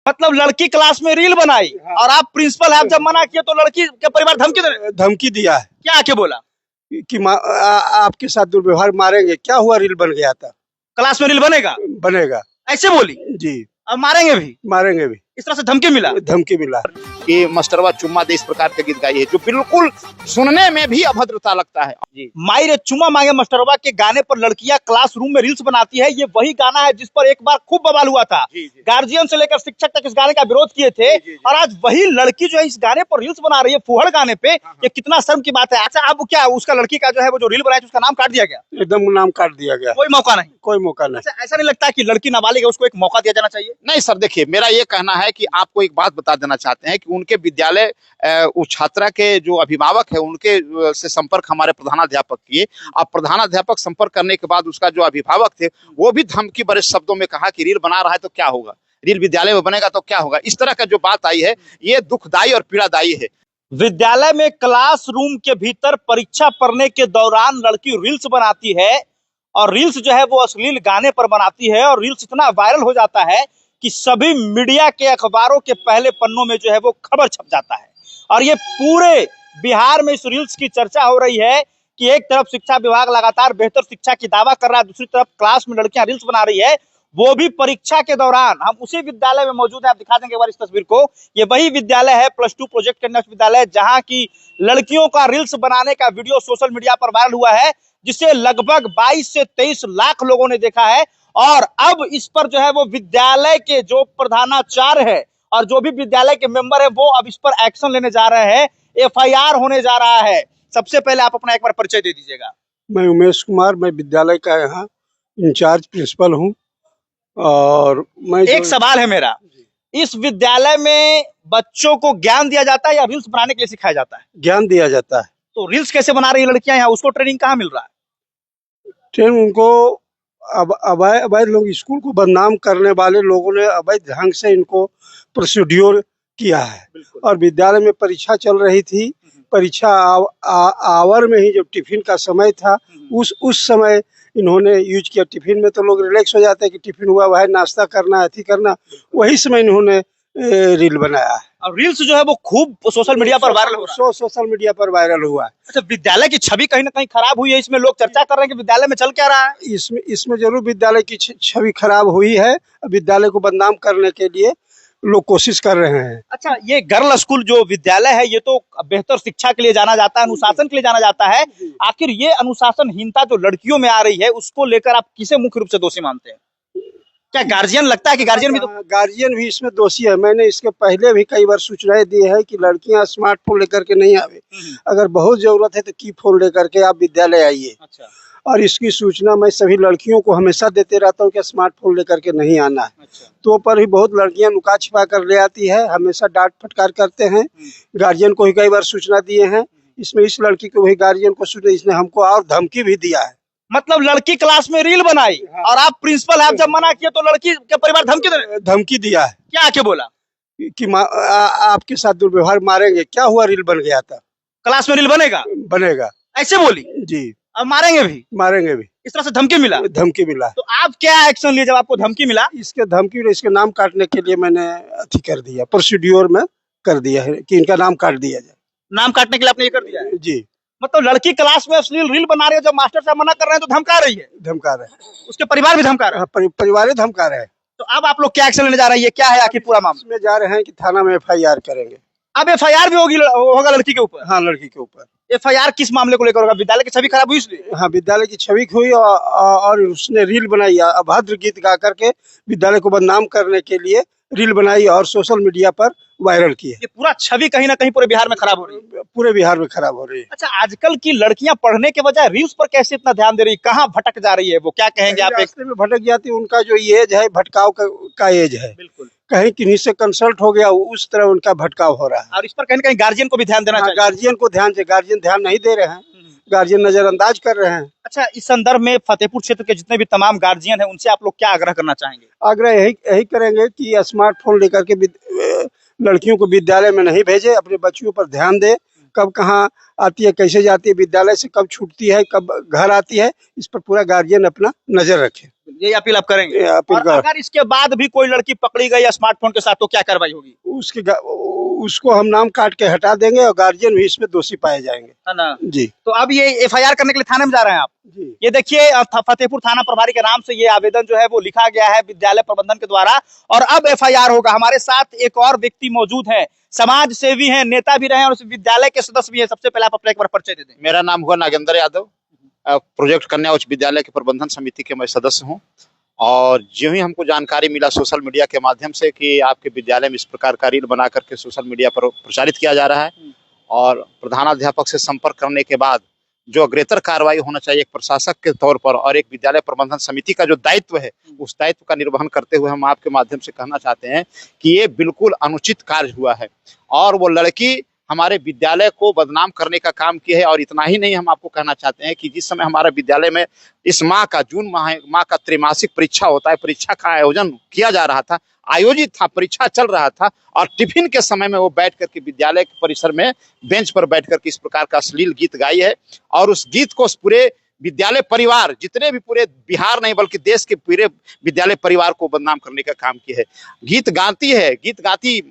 मतलब लड़की क्लास में रील बनाई। हाँ। और आप प्रिंसिपल हैं, आप जब मना किए तो लड़की के परिवार धमकी दिया है। क्या आके बोला कि आपके साथ दुर्व्यवहार मारेंगे। क्या हुआ, रील बन गया था। क्लास में रील बनेगा ऐसे बोली जी। अब मारेंगे भी इस तरह से धमकी मिला कि मास्टरवा चुम्मा दे, इस प्रकार के गीत गाई है जो बिल्कुल सुनने में भी अभद्रता लगता है। जी। माई रे चुम्मा मांगे मास्टरवा के गाने पर लड़कियां क्लासरूम में रील्स बनाती है। ये वही गाना है जिस पर एक बार खूब बवाल हुआ था। गार्जियन से लेकर शिक्षक तक इस गाने का विरोध किए थे। और आज वही लड़की जो है इस गाने पर रील्स बना रही है, फुहड़ गाने पे। ये कितना शर्म की बात है। अच्छा, अब क्या उसका लड़की का जो है वो जो रील बनाई उसका नाम काट दिया गया? एकदम नाम काट दिया गया, कोई मौका नहीं। अच्छा, ऐसा नहीं लगता कि लड़की नाबालिग है, उसको एक मौका दिया जाना चाहिए? नहीं सर, देखिए मेरा ये कहना है कि आपको एक बात बता देना चाहते हैं कि उनके विद्यालय उस छात्रा के जो अभिभावक है उनके से संपर्क हमारे प्रधानाध्यापक किए। अब प्रधानाध्यापक संपर्क करने के बाद उसका जो अभिभावक थे वो भी धमकी भरे शब्दों में कहा कि रील बना रहा है तो क्या होगा, रील विद्यालय में बनेगा तो क्या होगा। इस तरह का जो बात आई है ये दुखदायी और पीड़ादायी है। विद्यालय में क्लासरूम के भीतर परीक्षा पढ़ने के दौरान लड़की रील्स बनाती है और रील्स जो है वो अश्लील गाने पर बनाती है और रील्स इतना वायरल हो जाता है कि सभी मीडिया के अखबारों के पहले पन्नों में जो है वो खबर छप जाता है। और ये पूरे बिहार में इस रील्स की चर्चा हो रही है कि एक तरफ शिक्षा विभाग लगातार बेहतर शिक्षा की दावा कर रहा है, दूसरी तरफ क्लास में लड़कियां रील्स बना रही है, वो भी परीक्षा के दौरान। हम उसी विद्यालय में मौजूद है, आप दिखा देंगे एक बार इस तस्वीर को। ये वही विद्यालय है, +2 प्रोजेक्ट करने विद्यालय, जहां की लड़कियों का रील्स बनाने का वीडियो सोशल मीडिया पर वायरल हुआ है, जिसे लगभग 22 से 23 लाख लोगों ने देखा है। और अब इस पर जो है वो विद्यालय के जो प्रधानाचार्य है और जो भी विद्यालय के मेंबर है वो अब इस पर एक्शन लेने जा रहे हैं, FIR होने जा रहा है। सबसे पहले आप अपना एक बार परिचय दे दीजिएगा। मैं उमेश कुमार, मैं विद्यालय का यहाँ इंचार्ज प्रिंसिपल हूँ। और मैं एक सवाल है मेरा, इस विद्यालय में बच्चों को ज्ञान दिया जाता है या रील्स बनाने के लिए सिखाया जाता है? ज्ञान दिया जाता है। तो रील्स कैसे बना रही है लड़कियां यहाँ, उसको ट्रेनिंग कहाँ मिल रहा है? ट्रेनिंग उनको अवैध लोग, स्कूल को बदनाम करने वाले लोगों ने अवैध ढंग से इनको प्रोसीड्योर किया है। और विद्यालय में परीक्षा चल रही थी, परीक्षा आवर में ही जब टिफिन का समय था उस समय इन्होंने यूज किया। टिफिन में तो लोग रिलैक्स हो जाते हैं कि टिफिन हुआ वह नाश्ता करना है, करना, वही समय इन्होंने रील बनाया है। और रील्स जो है वो खूब सोशल मीडिया पर वायरल हो रहा है। सोशल मीडिया पर वायरल हुआ है। अच्छा, विद्यालय की छवि कहीं ना कहीं खराब हुई है, इसमें लोग चर्चा कर रहे हैं कि विद्यालय में चल क्या रहा है। इसमें जरूर विद्यालय की छवि खराब हुई है। विद्यालय को बदनाम करने के लिए लोग कोशिश कर रहे हैं। अच्छा, ये गर्ल स्कूल जो विद्यालय है ये तो बेहतर शिक्षा के लिए जाना जाता है, अनुशासन के लिए जाना जाता है। आखिर ये अनुशासनहीनता जो लड़कियों में आ रही है उसको लेकर आप किसे मुख्य रूप से दोषी मानते हैं? क्या गार्जियन लगता है कि गार्जियन भी इसमें दोषी है। मैंने इसके पहले भी कई बार सूचनाएं दी है कि लड़कियां स्मार्टफोन लेकर के नहीं आवे, अगर बहुत जरूरत है तो की फोन लेकर के आप विद्यालय आइए। अच्छा। और इसकी सूचना मैं सभी लड़कियों को हमेशा देते रहता हूँ कि स्मार्टफोन लेकर के नहीं आना है। अच्छा। तो पर भी बहुत लड़कियां नुका छिपा कर ले आती है, हमेशा डांट फटकार करते हैं। गार्जियन को ही कई बार सूचना दिए हैं। इसमें इस लड़की को भी गार्जियन को सूचना, इसने हमको और धमकी भी दिया है। मतलब लड़की क्लास में रील बनाई। हाँ। और आप प्रिंसिपल हैं, आप जब मना किए तो लड़की के परिवार धमकी दिया है। क्या आके बोला कि आपके साथ दुर्व्यवहार मारेंगे। क्या हुआ, रील बन गया था। क्लास में रील बनेगा ऐसे बोली जी। अब मारेंगे भी इस तरह से धमकी मिला। तो आप क्या एक्शन लिए जब आपको धमकी मिला? इसके नाम काटने के लिए मैंने अथी कर दिया, प्रोसीड्योर में कर दिया है कि इनका नाम काट दिया जाए। नाम काटने के लिए आपने ये कर दिया है? जी। मतलब लड़की क्लास में अश्लील रील बना रही है, जब मास्टर साहब मना कर रहे हैं तो धमका रही है। उसके परिवार भी धमका रहे हैं। परिवार धमका रहे हैं। तो अब आप लोग क्या एक्शन लेने जा रहे हैं, क्या है आखिर पूरा मामला? में जा रहे हैं कि थाना में FIR करेंगे। अब FIR भी होगा लड़की के ऊपर? हाँ, लड़की के ऊपर। FIR किस मामले को लेकर होगा? विद्यालय की छवि खराब हुई इसलिए? हाँ, विद्यालय की छवि हुई और उसने रील बनाई, अभद्र गीत गा करके विद्यालय को बदनाम करने के लिए रील बनाई और सोशल मीडिया पर वायरल की है। ये पूरा छवि कहीं ना कहीं पूरे बिहार में खराब हो रही है। पूरे बिहार में खराब हो रही है। अच्छा, आजकल की लड़कियां पढ़ने के बजाय रील्स पर कैसे इतना ध्यान दे रही है? कहाँ भटक जा रही है वो, क्या कहेंगे आप? रास्ते में भटक जाती है। उनका जो एज है भटकाव का एज है। बिल्कुल। कहीं किन्हीं से कंसल्ट हो गया, उस तरह उनका भटकाव हो रहा है। और इस पर कहीं ना कहीं गार्जियन को भी ध्यान देना चाहिए। गार्जियन को गार्जियन ध्यान नहीं दे रहे हैं, गार्जियन नजरअंदाज कर रहे हैं। अच्छा, इस संदर्भ में फतेहपुर क्षेत्र के जितने भी तमाम गार्जियन हैं उनसे आप लोग क्या आग्रह करना चाहेंगे? आग्रह यही करेंगे कि स्मार्टफोन लेकर के लड़कियों को विद्यालय में नहीं भेजे, अपने बच्चियों पर ध्यान दे। कब कहाँ आती है, कैसे जाती है विद्यालय से, कब छूटती है, कब घर आती है, इस पर पूरा गार्जियन अपना नजर रखे। ये अपील आप करेंगे? ये अपील और कर अगर इसके बाद भी कोई लड़की पकड़ी गई स्मार्टफोन के साथ तो क्या कार्रवाई होगी? उसको हम नाम काट के हटा देंगे और गार्जियन भी इसमें दोषी पाए जाएंगे। है ना? जी तो अब ये एफआईआर करने के लिए थाने में जा रहे हैं आप? जी ये देखिए फतेहपुर थाना प्रभारी के नाम से ये आवेदन जो है वो लिखा गया है विद्यालय प्रबंधन के द्वारा, और अब एफआईआर होगा। हमारे साथ एक और व्यक्ति मौजूद है, समाज सेवी हैं, नेता भी रहे और उस विद्यालय के सदस्य भी हैं। सबसे पहले आप अपना एक बार परिचय दे दें। मेरा नाम हुआ नागेंद्र यादव, प्रोजेक्ट कन्या उच्च विद्यालय के प्रबंधन समिति के मैं सदस्य हूँ। और जो ही हमको जानकारी मिला सोशल मीडिया के माध्यम से कि आपके विद्यालय में इस प्रकार का रील बना करके सोशल मीडिया पर प्रचारित किया जा रहा है, और प्रधानाध्यापक से संपर्क करने के बाद जो अग्रेतर कार्रवाई होना चाहिए एक प्रशासक के तौर पर और एक विद्यालय प्रबंधन समिति का जो दायित्व है उस दायित्व का निर्वहन करते हुए हम आपके माध्यम से कहना चाहते हैं कि ये बिल्कुल अनुचित कार्य हुआ है, और वो लड़की हमारे विद्यालय को बदनाम करने का काम किया है। और इतना ही नहीं, हम आपको कहना चाहते हैं कि जिस समय हमारा विद्यालय में इस माह का जून माह का त्रैमासिक परीक्षा होता है, परीक्षा का आयोजन किया जा रहा था, आयोजित था, परीक्षा चल रहा था, और टिफिन के समय में वो बैठ करके विद्यालय के परिसर में बेंच पर बैठ करके इस प्रकार का अश्लील गीत गाई है। और उस गीत को पूरे विद्यालय परिवार, जितने भी पूरे बिहार नहीं बल्कि देश के पूरे विद्यालय परिवार को बदनाम करने का काम किया है। गीत गाती है, गीत गाती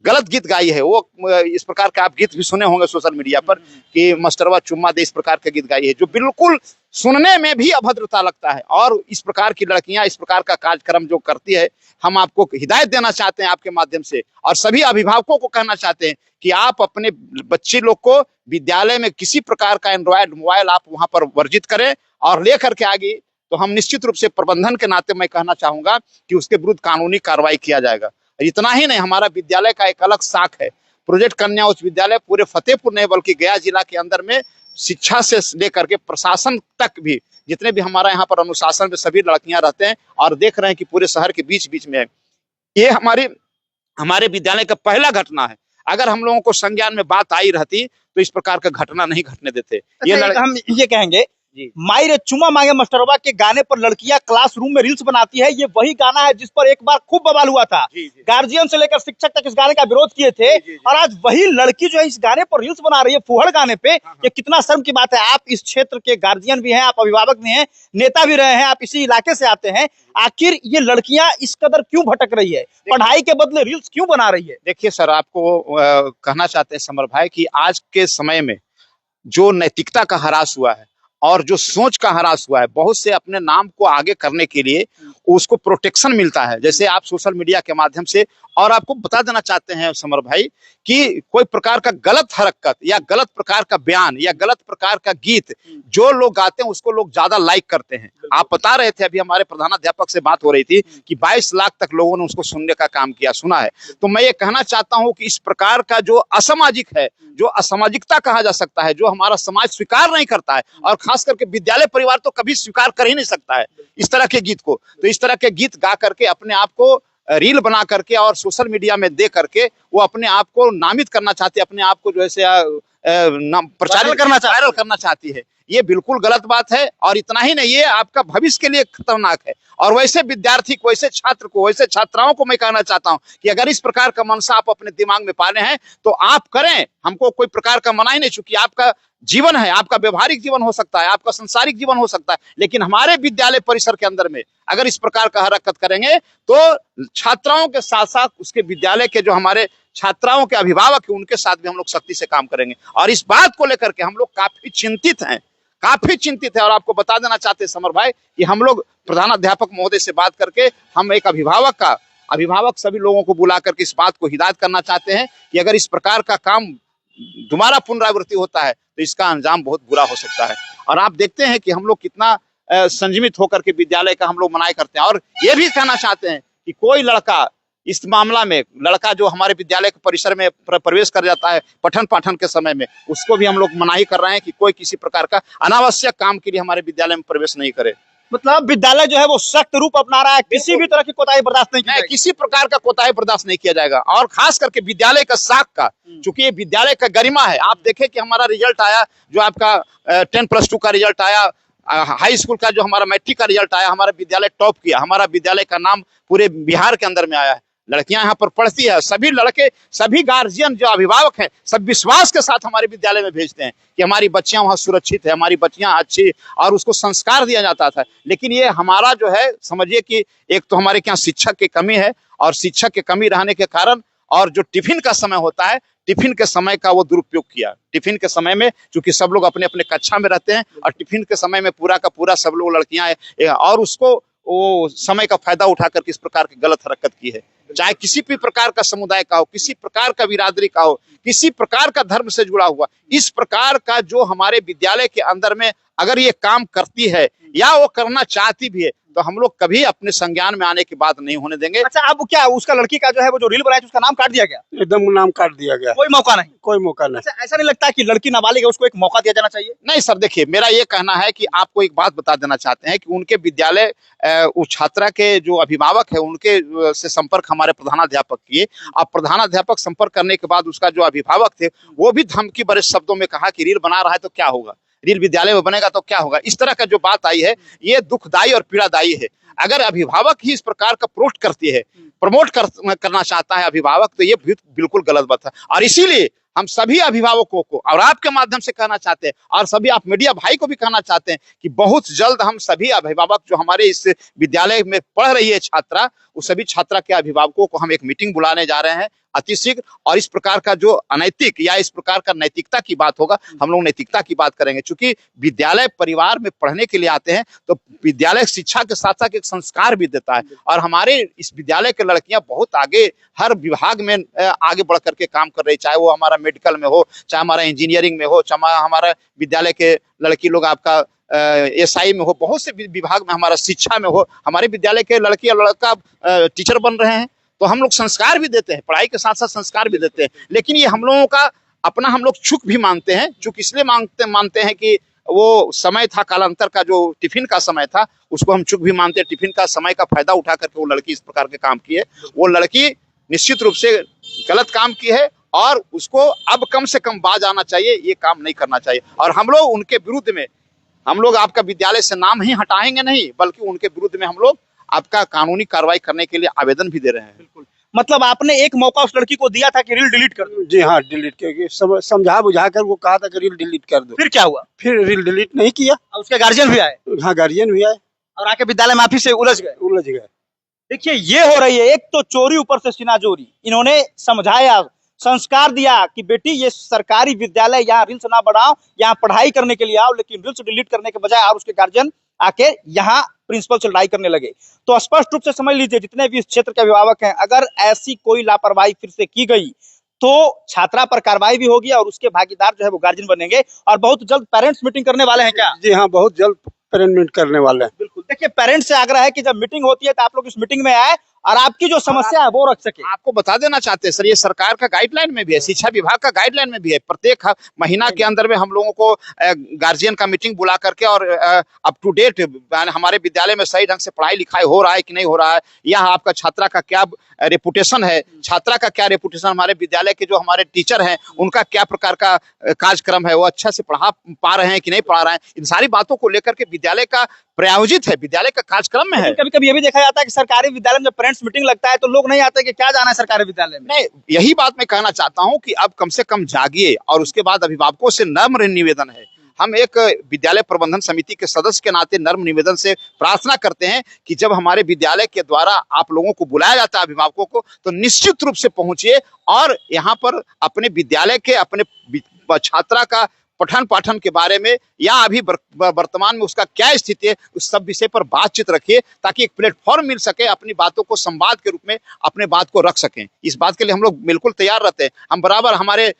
गलत गीत गाई है वो। इस प्रकार का आप गीत भी सुने होंगे सोशल मीडिया पर कि मास्टरवा चुम्मा दे, इस प्रकार का गीत गाई है जो बिल्कुल सुनने में भी अभद्रता लगता है। और इस प्रकार की लड़कियां इस प्रकार का कार्यक्रम जो करती है, हम आपको हिदायत देना चाहते हैं आपके माध्यम से, और सभी अभिभावकों को कहना चाहते हैं कि आप अपने बच्चे लोग को विद्यालय में किसी प्रकार का एंड्रॉयड मोबाइल आप वहां पर वर्जित करें और लेकर के आगे, तो हम निश्चित रूप से प्रबंधन के नाते मैं कहना चाहूंगा कि उसके विरुद्ध कानूनी कार्रवाई किया जाएगा। इतना ही नहीं, हमारा विद्यालय का एक अलग शाख है प्रोजेक्ट कन्या उच्च विद्यालय, पूरे फतेहपुर नहीं बल्कि गया जिला के अंदर में शिक्षा से लेकर के प्रशासन तक भी जितने भी हमारा यहाँ पर अनुशासन में सभी लड़कियां रहते हैं, और देख रहे हैं कि पूरे शहर के बीच बीच में है। ये हमारे विद्यालय का पहला घटना है। अगर हम लोगों को संज्ञान में बात आई रहती तो इस प्रकार का घटना नहीं घटने देते। हम ये कहेंगे माई रे चुमा मांगे मास्टरवा के गाने पर लड़कियां क्लासरूम में रील्स बनाती है, ये वही गाना है जिस पर एक बार खूब बवाल हुआ था। गार्जियन से लेकर शिक्षक तक इस गाने का विरोध किए थे, और आज वही लड़की जो है इस गाने पर रील्स बना रही है, फुहड़ गाने पे। ये कितना शर्म की बात है। आप इस क्षेत्र के गार्जियन भी हैं, आप अभिभावक भी हैं, नेता भी रहे हैं, आप इसी इलाके से आते हैं। आखिर ये लड़कियां इस कदर क्यों भटक रही है, पढ़ाई के बदले रील्स क्यों बना रही है? देखिए सर, आपको कहना चाहते हैं समर भाई कि आज के समय में जो नैतिकता का ह्रास हुआ है और जो सोच का ह्रास हुआ है, बहुत से अपने नाम को आगे करने के लिए उसको प्रोटेक्शन मिलता है। जैसे आप सोशल मीडिया के माध्यम से, और आपको बता देना चाहते हैं समर भाई कि कोई प्रकार का गलत हरकत या गलत प्रकार का बयान या गलत प्रकार का गीत जो लोग गाते हैं उसको लोग ज्यादा लाइक करते हैं। आप बता रहे थे, अभी हमारे प्रधानाध्यापक से बात हो रही थी कि 22 लाख तक लोगों ने उसको सुनने का काम किया, सुना है। तो मैं ये कहना चाहता हूं कि इस प्रकार का जो असामाजिक है, जो असामाजिकता कहा जा सकता है, जो हमारा समाज स्वीकार नहीं करता है, और खास करके विद्यालय परिवार तो कभी स्वीकार कर ही नहीं सकता है इस तरह के गीत को। तो इस तरह के गीत गा करके अपने आप को रील बना करके और सोशल मीडिया में दे करके वो अपने आप को नामित करना चाहती है, अपने आप को जो है प्रचारित वायरल करना चाहती है। ये बिल्कुल गलत बात है, और इतना ही नहीं, ये आपका भविष्य के लिए खतरनाक है। और वैसे विद्यार्थी को, वैसे छात्र को, वैसे छात्राओं को मैं कहना चाहता हूं कि अगर इस प्रकार का मनसा आप अपने दिमाग में पाले हैं तो आप करें, हमको कोई प्रकार का मना ही नहीं। चूंकि आपका जीवन है, आपका व्यवहारिक जीवन हो सकता है, आपका संसारिक जीवन हो सकता है, लेकिन हमारे विद्यालय परिसर के अंदर में अगर इस प्रकार का हरकत करेंगे तो छात्राओं के साथ साथ उसके विद्यालय के जो हमारे छात्राओं के अभिभावक हैं उनके साथ भी हम लोग सख्ती से काम करेंगे। और इस बात को लेकर के हम लोग काफी चिंतित हैं, काफी चिंतित है। और आपको बता देना चाहते हैं समर भाई कि हम लोग प्रधानाध्यापक महोदय से बात करके हम एक अभिभावक सभी लोगों को बुला करके इस बात को हिदायत करना चाहते हैं कि अगर इस प्रकार का काम दोबारा पुनरावृत्ति होता है तो इसका अंजाम बहुत बुरा हो सकता है। और आप देखते हैं कि हम लोग कितना संयमित होकर के विद्यालय का हम लोग मनाई करते हैं। और ये भी कहना चाहते हैं कि कोई लड़का इस मामला में, लड़का जो हमारे विद्यालय के परिसर में प्रवेश कर जाता है पठन पाठन के समय में, उसको भी हम लोग मनाही कर रहे हैं कि कोई किसी प्रकार का अनावश्यक काम के लिए हमारे विद्यालय में प्रवेश नहीं करे। मतलब विद्यालय जो है वो सख्त रूप अपना रहा है, किसी भी तरह की कोताही बर्दाश्त नहीं की जाएगी। किसी प्रकार का कोताही बर्दाश्त नहीं किया जाएगा। और खास करके विद्यालय का शाख का, चूंकि ये विद्यालय का गरिमा है। आप देखें कि हमारा रिजल्ट आया, जो आपका 10+2 का रिजल्ट आया, हाई स्कूल का जो हमारा मैट्रिक का रिजल्ट आया, हमारा विद्यालय टॉप किया, हमारा विद्यालय का नाम पूरे बिहार के अंदर में आया है। लड़कियां यहाँ पर पढ़ती है, सभी लड़के, सभी गार्जियन जो अभिभावक हैं, सब विश्वास के साथ हमारे विद्यालय में भेजते हैं कि हमारी बच्चियां वहाँ सुरक्षित है, हमारी बच्चियां अच्छी, और उसको संस्कार दिया जाता था। लेकिन ये हमारा जो है, समझिए कि एक तो हमारे यहाँ शिक्षक की कमी है, और शिक्षक की कमी रहने के कारण, और जो टिफिन का समय होता है, टिफिन के समय का वो दुरुपयोग किया। टिफिन के समय में चूंकि सब लोग अपने अपने कक्षा में रहते हैं, और टिफिन के समय में पूरा का पूरा सब लोग लड़कियां और उसको वो समय का फायदा उठा करके इस प्रकार की गलत हरकत की है। चाहे किसी भी प्रकार का समुदाय का हो, किसी प्रकार का बिरादरी का हो, किसी प्रकार का धर्म से जुड़ा हुआ, इस प्रकार का जो हमारे विद्यालय के अंदर में अगर ये काम करती है या वो करना चाहती भी है, तो हम लोग कभी अपने संज्ञान में आने की बात नहीं होने देंगे। अच्छा, अब क्या उसका लड़की का जो है वो जो रील बनाई थी उसका नाम काट दिया गया? एकदम नाम काट दिया गया, कोई मौका नहीं? कोई मौका नहीं। अच्छा, ऐसा नहीं लगता कि लड़की नाबालिग है, उसको एक मौका दिया जाना चाहिए? नहीं सर, देखिए मेरा ये कहना है कि आपको एक बात बता देना चाहते हैं कि उनके विद्यालय उस छात्रा के जो अभिभावक है उनके से संपर्क हमारे प्रधानाध्यापक किए। अब प्रधानाध्यापक संपर्क करने के बाद उसका जो अभिभावक थे वो भी धमकी भरे शब्दों में कहा कि रील बना रहा है तो क्या होगा, रील विद्यालय में बनेगा तो क्या होगा। इस तरह का जो बात आई है ये दुखदायी और पीड़ादायी है। अगर अभिभावक ही इस प्रकार का प्रमोट करना चाहता है अभिभावक, तो ये बिल्कुल गलत बात है। और इसीलिए हम सभी अभिभावकों को और आपके माध्यम से कहना चाहते हैं, और सभी आप मीडिया भाई को भी कहना चाहते हैं कि बहुत जल्द हम सभी अभिभावक जो हमारे इस विद्यालय में पढ़ रही है छात्रा, उस सभी छात्रा के अभिभावकों को हम एक मीटिंग बुलाने जा रहे हैं अतिशीघ्र। और इस प्रकार का जो अनैतिक या इस प्रकार का नैतिकता की बात होगा, हम लोग नैतिकता की बात करेंगे। चूंकि विद्यालय परिवार में पढ़ने के लिए आते हैं, तो विद्यालय शिक्षा के साथ साथ एक संस्कार भी देता है। और हमारे इस विद्यालय के लड़कियां बहुत आगे, हर विभाग में आगे बढ़ करके काम कर रही, चाहे वो हमारा मेडिकल में हो, चाहे हमारा इंजीनियरिंग में हो, चाहे हमारा विद्यालय के लड़की लोग आपका SI में हो, बहुत से विभाग में, हमारा शिक्षा में हो, हमारे विद्यालय के लड़की और लड़का टीचर बन रहे हैं। तो हम लोग संस्कार भी देते हैं, पढ़ाई के साथ साथ संस्कार भी देते हैं। लेकिन ये हम लोगों का अपना, हम लोग चूक भी मानते हैं। चूक इसलिए मानते हैं कि वो समय था, कालांतर का जो टिफिन का समय था, उसको हम चूक भी मानते हैं। टिफिन का समय का फायदा उठा करके वो लड़की इस प्रकार के काम की है। वो लड़की निश्चित रूप से गलत काम की है, और उसको अब कम से कम बाज आना चाहिए, ये काम नहीं करना चाहिए। और हम लोग उनके विरुद्ध में, हम लोग आपका विद्यालय से नाम ही हटाएंगे नहीं, बल्कि उनके विरुद्ध में हम लोग आपका कानूनी कार्रवाई करने के लिए आवेदन भी दे रहे हैं। बिल्कुल, मतलब आपने एक मौका उस लड़की को दिया था कि रील डिलीट कर दो? जी हाँ, डिलीट करके समझा बुझा कर वो कहा था कि रील डिलीट कर दो। फिर क्या हुआ? फिर रील डिलीट नहीं किया। और उसके गार्जियन भी आए? हाँ, गार्जियन भी आए और आके विद्यालय माफी से उलझ गए। देखिए, ये हो रही है, एक तो चोरी ऊपर से सीना चोरी। इन्होंने समझाया, संस्कार दिया कि बेटी ये सरकारी विद्यालय, यहाँ रील्स ना बढ़ाओ, यहाँ पढ़ाई करने के लिए आओ, लेकिन रील्स डिलीट करने के बजाय और उसके गार्जियन आके यहाँ प्रिंसिपल से लड़ाई करने लगे। तो स्पष्ट रूप से समझ लीजिए, जितने भी इस क्षेत्र के अभिभावक हैं, अगर ऐसी कोई लापरवाही फिर से की गई तो छात्रा पर कार्रवाई भी होगी, और उसके भागीदार जो है वो गार्जियन बनेंगे। और बहुत जल्द पेरेंट्स मीटिंग करने वाले हैं क्या? जी हाँ, बहुत जल्द पेरेंट मीट करने वाले हैं। बिल्कुल, देखिए, पेरेंट्स से आग्रह है कि जब मीटिंग होती है तो आप लोग इस मीटिंग में आए और आपकी जो समस्या है वो रख सके। आपको बता देना चाहते हैं सर, ये सरकार का गाइडलाइन में भी है, शिक्षा विभाग का गाइडलाइन में भी है। प्रत्येक महीना के अंदर में हम लोगों को गार्जियन का मीटिंग बुला करके और अप टू डेट हमारे विद्यालय में सही ढंग से पढ़ाई लिखाई हो रहा है कि नहीं हो रहा है, या आपका छात्रा का क्या रेपुटेशन है, छात्रा का क्या रेपुटेशन, हमारे विद्यालय के जो हमारे टीचर हैं उनका क्या प्रकार का कार्यक्रम है, वो अच्छा से पढ़ा पा रहे हैं कि नहीं पढ़ा रहे हैं, इन सारी बातों को लेकर के विद्यालय का प्रायोजित है, विद्यालय का कार्यक्रम में है। कभी कभी ये भी देखा जाता है कि सरकारी विद्यालय में जब पेरेंट्स मीटिंग लगता है तो लोग नहीं आते कि क्या जाना है सरकारी विद्यालय में। नहीं, यही बात मैं कहना चाहता हूं कि अब कम से कम जागिए, और उसके बाद अभिभावकों से नम्र निवेदन है, हम एक विद्यालय प्रबंधन समिति के सदस्य के नाते नम्र निवेदन से प्रार्थना करते हैं कि जब हमारे विद्यालय के द्वारा आप लोगों को बुलाया जाता है अभिभावकों को, तो निश्चित रूप से पहुंचिए और यहाँ पर अपने विद्यालय के, अपने छात्रा का पठन पाठन के बारे में, या अभी वर्तमान में उसका क्या स्थिति है, उस सब विषय पर बातचीत रखिए, ताकि एक प्लेटफॉर्म मिल सके, अपनी बातों को संवाद के रूप में अपने बात को रख सकें। इस बात के लिए हम लोग बिल्कुल तैयार रहते हैं। हम बराबर, हमारे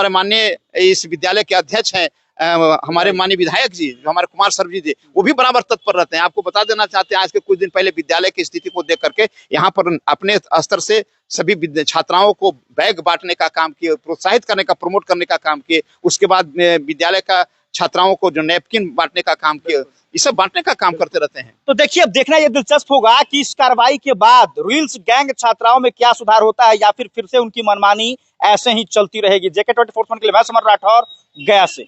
माननीय इस विद्यालय के अध्यक्ष हैं, हमारे माननीय विधायक जी, जो हमारे कुमार सर जी, वो भी बराबर तत्पर रहते हैं। आपको बता देना चाहते हैं, आज के कुछ दिन पहले विद्यालय की स्थिति को देख करके यहाँ पर अपने स्तर से सभी छात्राओं को बैग बांटने का काम किए, प्रोत्साहित करने का, प्रमोट करने का काम किए। उसके बाद विद्यालय का छात्राओं को जो नैपकिन बांटने का काम किया, ये सब बांटने का काम करते रहते हैं। तो देखिए, अब देखना ये दिलचस्प होगा कि इस कार्रवाई के बाद रील्स गैंग छात्राओं में क्या सुधार होता है, या फिर से उनकी मनमानी ऐसे ही चलती रहेगी। JK 24 के लिए मैं समर राठौर, गया से।